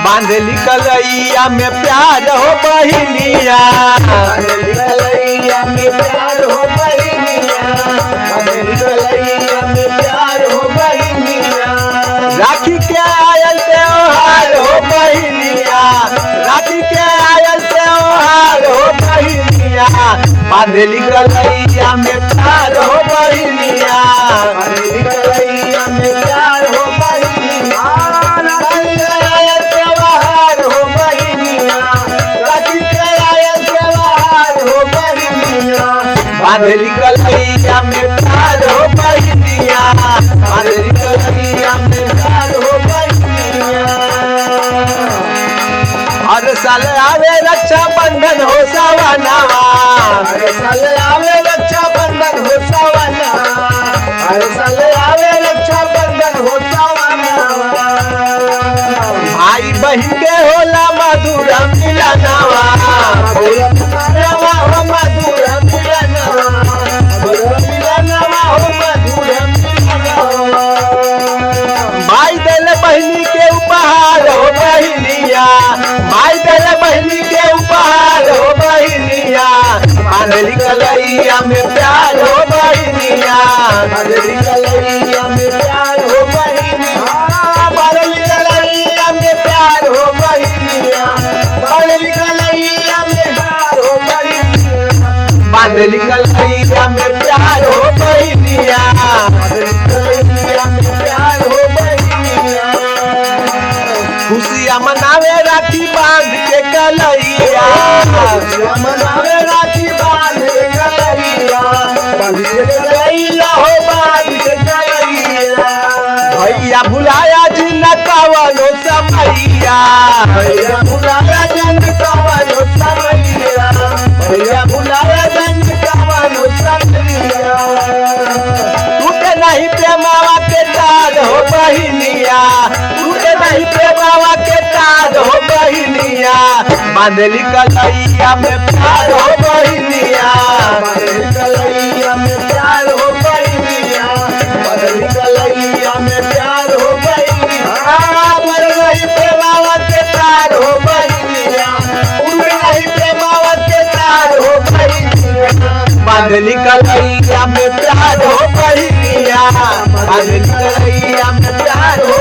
बांधली कलैया में प्यार हो बहिनिया, बांधली कलैया में प्यार हो बहिनिया, बांधली कलैया में प्यार हो बहिनिया। राखी के आयल त्योहार हो बहिनिया, राखी के आयल त्योहार हो बहिनिया। बांधली कलैया में प्यार हो बहिनिया, बांधली कलैया में प्यार हो बहिनिया। बांधली कलैया में प्यार हो बहिनिया, बांधली कलैया में प्यार हो बहिनिया। हर साल आवे रक्षा बंधन हो सवनवा, हर साल आवे रक्षा बंधन हो सवनवा, हर साल आवे रक्षा बंधन हो सवनवा। भाई बहन के होला मधुर मिलनवा, भाई दिल बहनी के उपहार हो बहिनिया, भाई दिल बहनी के उपहार हो बहिनिया। बांधली कलैया में प्यार हो बहिनिया, बांधली कलैया में प्यार हो बहिनिया, बांधली कलैया में प्यार हो बहिनिया, बांधली कलैया में प्यार हो बहिनिया, बांधली कलैया में प्यार हो बहिनिया, बांधली कलैया में प्यार हो बहिनिया। खुशियाँ मनावे राखी बांध के कलैया, खुशियाँ मनावे राखी बांध के कलैया, बांध के कलैया हो बांध के कलैया। भैया भुलाया जी न कवनो समैया, भैया भुलाया जन कवनो समैया, भैया भुलाया जन कवनो समैया। टूटे नहीं प्रेमावा के तार हो बहिनिया, टूटे नहीं प्रेमावा के तार हो बहिनिया। बांधली कलैया में प्यार हो बहिनिया, बांधली कलैया में प्यार हो बहिनिया, बांधली कलैया में प्यार हो बहिनिया। मर नहीं प्रेमावा के तार हो बहिनिया, उड़ नहीं प्रेमावत के तार हो बहिनिया, बांधली कलैया में प्यार हो बहिनिया, बांधली कलैया में प्यार हो